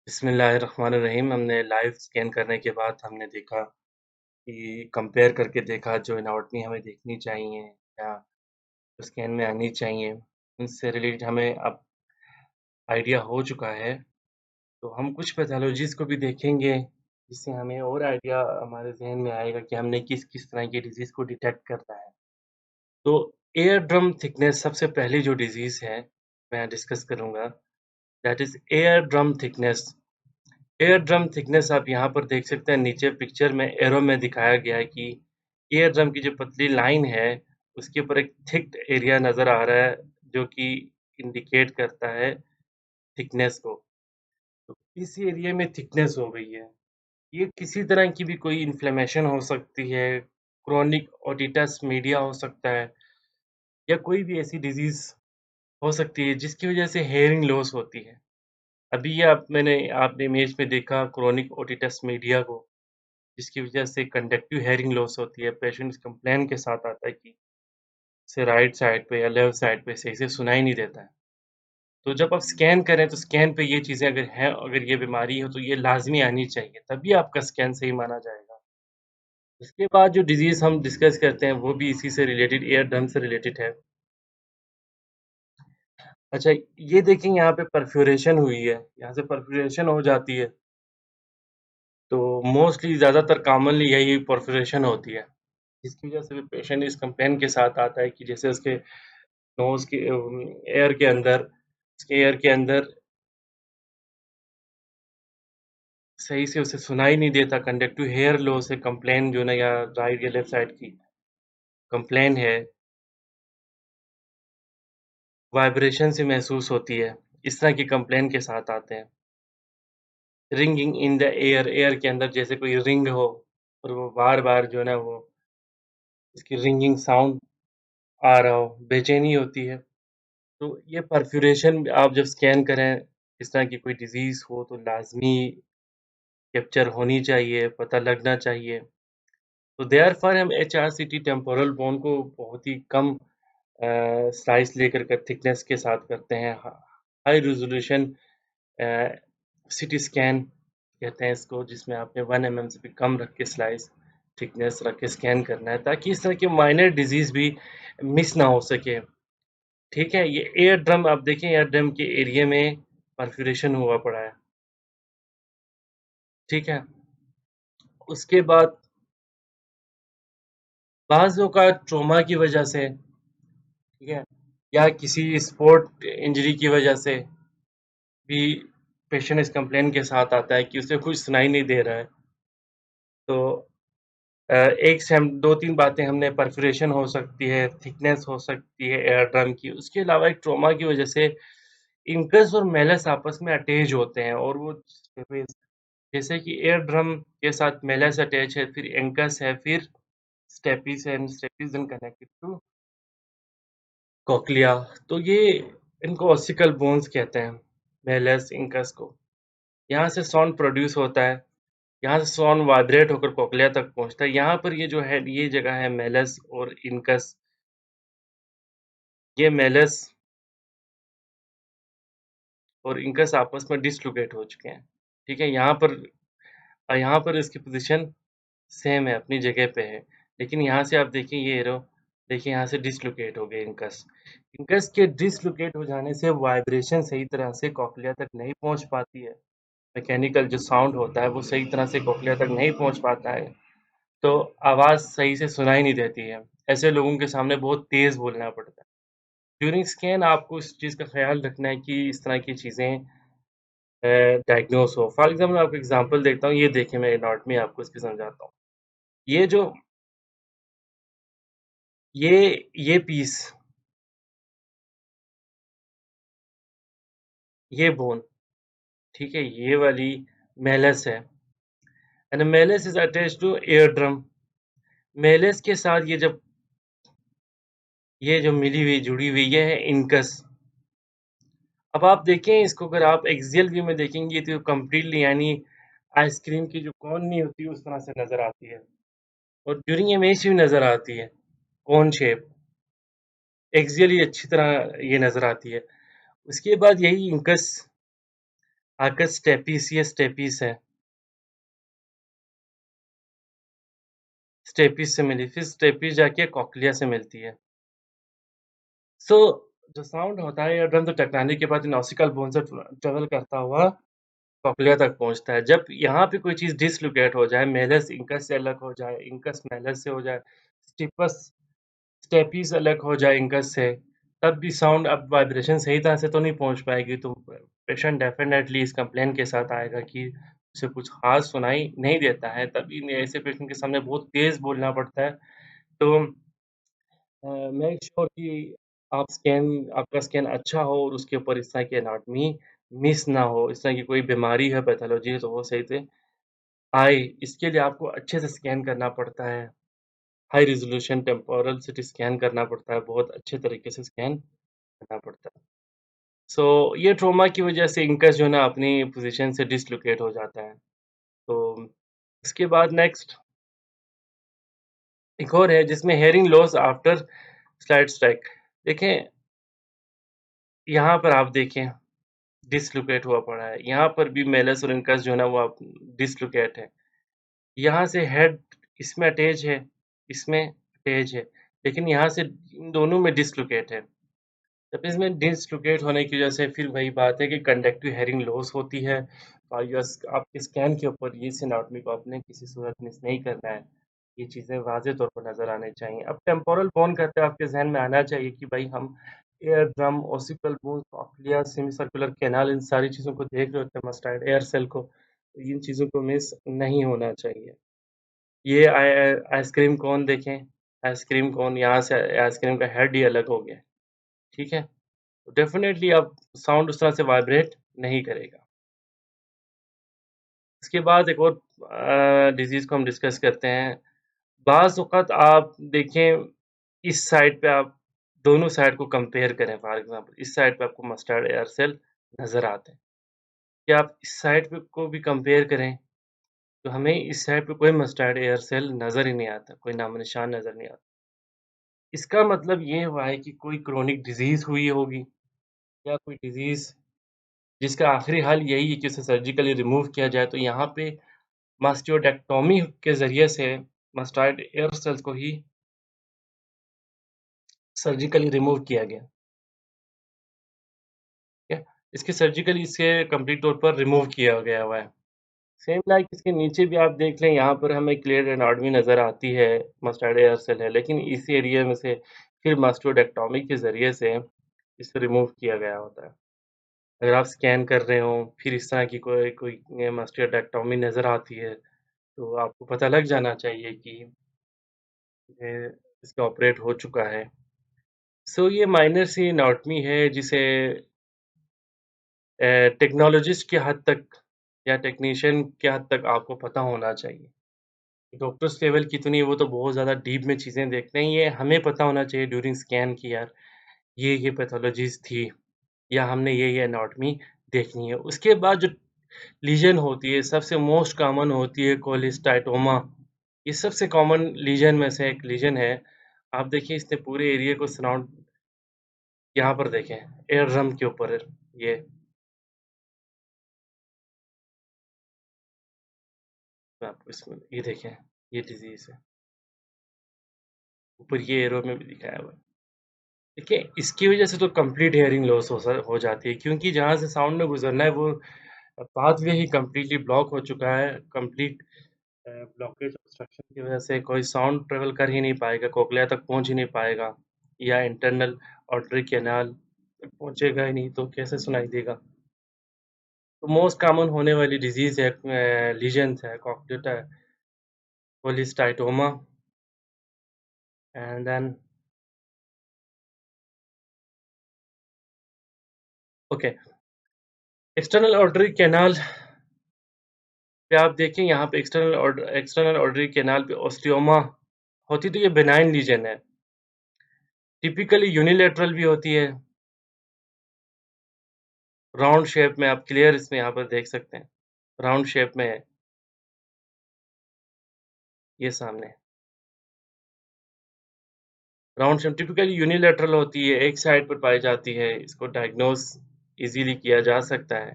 बिस्मिल्लाहिर्रहमानिर्रहीम। हमने live scan करने के बाद हमने देखा कि कंपेयर करके देखा जो एनाटॉमी हमें देखनी चाहिए या स्कैन में आनी चाहिए, उनसे रिलेटेड हमें अब आइडिया हो चुका है। तो हम कुछ पैथोलॉजीज़ को भी देखेंगे, जिससे हमें और आइडिया हमारे ज़हन में आएगा कि हमने किस-किस तरह की डिज़ीज़ को डिटेक्ट करना है। तो एयर ड्रम थिकनेस सबसे पहली जो डिज़ीज़ है, मैं डिस्कस करूँगा, that is air drum thickness. Air drum thickness आप यहाँ पर देख सकते हैं, नीचे पिक्चर में एरो में दिखाया गया है कि एयर ड्रम की जो पतली लाइन है, उसके ऊपर एक थिक एरिया नज़र आ रहा है, जो कि इंडिकेट करता है थिकनेस को। तो इस एरिया में थिकनेस हो गई है। ये किसी तरह की भी कोई इन्फ्लेमेशन हो सकती है, क्रोनिक ओटिटस मीडिया हो सकता है या कोई भी ऐसी डिज़ीज़ हो सकती है, जिसकी वजह से हेयरिंग लॉस होती है। अभी ये आपने इमेज में देखा क्रोनिक ओटिटस मीडिया को, जिसकी वजह से कंडक्टिव हेयरिंग लॉस होती है। पेशेंट्स कंप्लेन के साथ आता है कि उसे राइट साइड पे या लेफ्ट साइड पे सही से सुनाई नहीं देता है। तो जब आप स्कैन करें तो स्कैन पे ये चीज़ें अगर हैं, अगर ये बीमारी है तो ये लाज़मी आनी चाहिए, तभी आपका स्कैन सही माना जाएगा। उसके बाद जो डिज़ीज़ हम डिस्कस करते हैं वो भी इसी से रिलेटेड एयर ड्रम से रिलेटेड है। अच्छा, ये देखिए यहाँ पे परफ्यूरेशन हुई है, यहाँ से परफ्यूरेशन हो जाती है। तो मोस्टली ज़्यादातर कॉमनली यही परफोरेशन होती है, जिसकी वजह से भी पेशेंट इस कंप्लेन के साथ आता है कि जैसे उसके नोज़ के एयर के अंदर सही से उसे सुनाई नहीं देता, कंडक्टिव हेयर लॉस है कंप्लेन जो ना, या राइट या लेफ्ट साइड की कंप्लेन है, वाइब्रेशन से महसूस होती है, इस तरह की कंप्लेन के साथ आते हैं। रिंगिंग इन द एयर के अंदर जैसे कोई रिंग हो और वो बार-बार जो है ना वो उसकी रिंगिंग साउंड आ रहा हो, बेचैनी होती है। तो ये परफ्यूरेशन आप जब स्कैन करें, इस तरह की कोई डिज़ीज़ हो तो लाज़मी कैप्चर होनी चाहिए, पता लगना चाहिए। तो देयरफॉर हम एचआरसीटी टेम्पोरल बोन को बहुत ही कम स्लाइस लेकर के थिकनेस के साथ करते हैं। हाई रिज़ॉल्यूशन अ, सीटी स्कैन कहते हैं इसको, जिसमें आपने 1 एमएम से भी कम रख के स्लाइस थिकनेस रख के स्कैन करना है, ताकि इस तरह की माइनर डिज़ीज़ भी मिस ना हो सके। ठीक है, ये एयर ड्रम आप देखें, एयर ड्रम के एरिया में परफोरेशन हुआ पड़ा है, ठीक है? उसके बाद बाज़ औक़ात ट्रॉमा की वजह से, ठीक है? या किसी स्पोर्ट इंजरी की वजह से भी पेशेंट इस कंप्लेंट के साथ आता है कि उसे कुछ सुनाई नहीं दे रहा है। तो एक से हम 2-3 बातें हमने परफोरेशन हो सकती है, थिकनेस हो सकती है एयर ड्रम की, उसके अलावा एक ट्रॉमा की वजह से इंकस और मेलस आपस में अटैच होते हैं, और वो जैसे कि एयर ड्रम के साथ मेलस अटैच है, फिर एंकस है, फिर स्टेपिस है, and stapes then connected to cochlea. तो ये इनको ऑसिकल बोन्स कहते हैं, मेलस, इंकस को। यहाँ से साउंड प्रोड्यूस होता है, यहाँ से साउंड वाइब्रेट होकर कॉक्लिया तक पहुँचता है। यहाँ पर ये जो है, ये जगह है मेलस और इंकस। ये मेलस और इंकस आपस में डिसलोकेट हो चुके हैं, ठीक है? यहाँ पर इसकी पोज़ीशन सेम है, अपनी जगह पे है। लेकिन यहाँ से आप देखिए, ये एरो देखिए, यहाँ से डिसलोकेट हो गए इंकस। इंकस के डिसलोकेट हो जाने से वाइब्रेशन सही तरह से कॉक्लिया तक नहीं पहुँच पाती है। मैकेनिकल जो साउंड होता है वो सही तरह से कॉक्लिया तक नहीं पहुँच पाता है, तो आवाज़ सही से सुनाई नहीं देती है। ऐसे लोगों के सामने बहुत तेज़ बोलना पड़ता है। ड्यूरिंग स्कैन आपको इस चीज़ का ख़्याल रखना है कि इस तरह की चीज़ें डायग्नोज़ हो। फॉर एग्ज़ाम्पल मैं आपको एग्ज़ाम्पल देता हूँ, ये देखिए, मैं एनाटॉमी आपको इसकी समझाता हूँ। ये जो ये ये पीस, ये बोन, ठीक है? ये वाली मेलस है, and Malus is attached two ear drum. Malus के साथ ये जो मिली हुई, जुड़ी हुई, ये है इंकस। अब आप देखें इसको, अगर आप एक्सियल व्यू में देखेंगे तो कंप्लीटली, यानी आइसक्रीम की जो कोन नहीं होती उस तरह से नज़र आती है, और ड्यूरिंग इमेज भी नज़र आती है, कोन शेप। एक्सियली अच्छी तरह ये नज़र आती है। उसके बाद यही इंकस आकर स्टेपीज, ये स्टेपीज है, स्टेपीज से मिली, फिर स्टेपीज जाके कॉक्लिया से मिलती है। सो जो साउंड होता है ईयर ड्रम से टकराने के बाद नॉसिकल बोन से ट्रेवल करता हुआ कॉक्लिया तक पहुंचता है। जब यहाँ पे कोई चीज डिसलोकेट हो जाए, मेलस इंकस से अलग हो जाए, इंकस मेलस से हो जाए, स्टिपस स्टेपीज अलग हो जाए इंकस से, तब भी साउंड अब वाइब्रेशन सही तरह से तो नहीं पहुंच पाएगी। तो पेशेंट डेफिनेटली इस कंप्लेन के साथ आएगा कि उसे कुछ खास सुनाई नहीं देता है। तभी ऐसे पेशेंट के सामने बहुत तेज बोलना पड़ता है। तो मेक श्योर कि आपका स्कैन अच्छा हो और उसके ऊपर इस तरह की एनाटॉमी मिस ना हो। इस तरह की कोई बीमारी है, पैथोलॉजी है, तो वो सही से आए। इसके लिए आपको अच्छे से स्कैन करना पड़ता है। High resolution temporal CT scan करना पड़ता है, बहुत अच्छे तरीके से स्कैन करना पड़ता है। सो ये ट्रॉमा की वजह से इंकस जो है ना अपनी पोज़ीशन से डिसलोकेट हो जाता है। तो उसके बाद नेक्स्ट एक और है जिसमें hearing loss after slide strike. देखें, यहाँ पर आप देखें डिसलोकेट हुआ पड़ा है। यहाँ पर भी मेलस और इंकस जो है ना वो डिसलोकेट है। यहाँ से हेड इसमें अटैच है, इसमें अटैच है, लेकिन यहाँ से इन दोनों में डिसलोकेट है। जब इसमें डिसलोकेट होने की वजह से फिर वही बात है कि कंडक्टिव हेयरिंग लॉस होती है। और आपके स्कैन के ऊपर ये एनाटॉमी को आपने किसी सूरत मिस नहीं करना है। ये चीज़ें वाज़े तौर पर नज़र आनी चाहिए। अब टेम्पोरल बोन कहते हैं, आपके ज़हन में आना चाहिए कि भाई हम eardrum, ossicle bone, cochlea, semicircular canal, इन सारी चीज़ों को देख रहे होते हैं, मस्टाइड एयर सेल को। तो इन चीज़ों को मिस नहीं होना चाहिए। ये आइसक्रीम कोन देखें, आइसक्रीम कोन यहाँ से आइसक्रीम का हेड ही अलग हो गया, ठीक है? डेफिनेटली अब साउंड उस तरह से वाइब्रेट नहीं करेगा। इसके बाद एक और डिजीज़ को हम डिस्कस करते हैं। बाज़ औक़ात आप देखें, इस साइड पे आप दोनों साइड को कंपेयर करें, फॉर एग्ज़ाम्पल इस साइड पे आपको मस्टर्ड एयर सेल नज़र आते हैं। या आप इस साइड पे को भी कंपेयर करें, तो हमें इस साइड पे कोई मस्टर्ड एयर सेल नज़र ही नहीं आता, कोई नामो-निशान नज़र नहीं आता। इसका मतलब ये हुआ है कि कोई क्रोनिक डिज़ीज़ हुई होगी, या कोई डिज़ीज़ जिसका आखिरी हल यही है कि उसे सर्जिकली रिमूव किया जाए। तो यहाँ पे मास्टियोडेक्टोमी के ज़रिए से मास्टॉइड एयर सेल्स को ही सर्जिकली रिमूव किया गया, ठीक है? इसके सर्जिकली इसे कंप्लीट तौर पर रिमूव किया गया हुआ है। सेम लाइक इसके नीचे भी आप देख लें, यहाँ पर हमें क्लियर एनाटॉमी नज़र आती है, मास्टॉइड एयर सेल है, लेकिन इस एरिया में से फिर मास्टियोडेक्टोमी के ज़रिए से इसे रिमूव किया गया होता है। अगर आप स्कैन कर रहे हों, फिर इस तरह की कोई कोई मास्टियोडेक्टोमी नज़र आती है, तो आपको पता लग जाना चाहिए कि ये इसका ऑपरेट हो चुका है। सो ये माइनर सी एनाटॉमी है जिसे टेक्नोलॉजिस्ट की हद तक या टेक्नीशियन के हद तक आपको पता होना चाहिए। डॉक्टर्स लेवल की तो नहीं, वो तो बहुत ज़्यादा डीप में चीज़ें देखते हैं। ये हमें पता होना चाहिए ड्यूरिंग स्कैन कि यार ये पैथोलॉजीज़ थी, या हमने ये एनाटॉमी देखनी है। उसके बाद जो लीजन होती है, सबसे मोस्ट कॉमन होती है कोलिस्टाइटोमा। ये सबसे कॉमन लीजन में से एक लीजन है। आप देखिए इसने पूरे एरिया को सराउंड, यहाँ पर देखें एयर ड्रम के ऊपर ये मैं आपको इसमें ये देखें, ये डिज़ीज़ है। ऊपर ये एरो में भी दिखाया हुआ है। देखिए इसकी वज़ह से तो कंप्लीट हियरिंग लॉस हो जाती है, क्योंकि जहाँ से साउंड ने गुज़रना है वो पाथवे ही कंप्लीटली ब्लॉक हो चुका है। कंप्लीट ब्लॉकेज ऑब्स्ट्रक्शन की वज़ह से कोई साउंड ट्रैवल कर ही नहीं पाएगा, कोक्लिया तक पहुँच ही नहीं पाएगा, या इंटरनल ऑडिटरी कैनाल तक पहुँचेगा ही नहीं, तो कैसे सुनाई देगा? तो मोस्ट कॉमन होने वाली डिज़ीज़ है लीजन्स है cochlear cholesteatoma, and then okay, external auditory canal पे आप देखें, यहाँ पे एक्सटर्नल ऑडिटरी कैनाल पे ओस्टियोमा होती, तो ये बेनाइन लीजन है। टिपिकली यूनिलैटरल भी होती है, राउंड शेप में आप क्लियर इसमें यहाँ पर देख सकते हैं। राउंड शेप में है, ये सामने। राउंड शेप टिपिकली यूनिलैटरल होती है, एक साइड पर पाई जाती है। इसको डायग्नोज़ ईज़िली किया जा सकता है।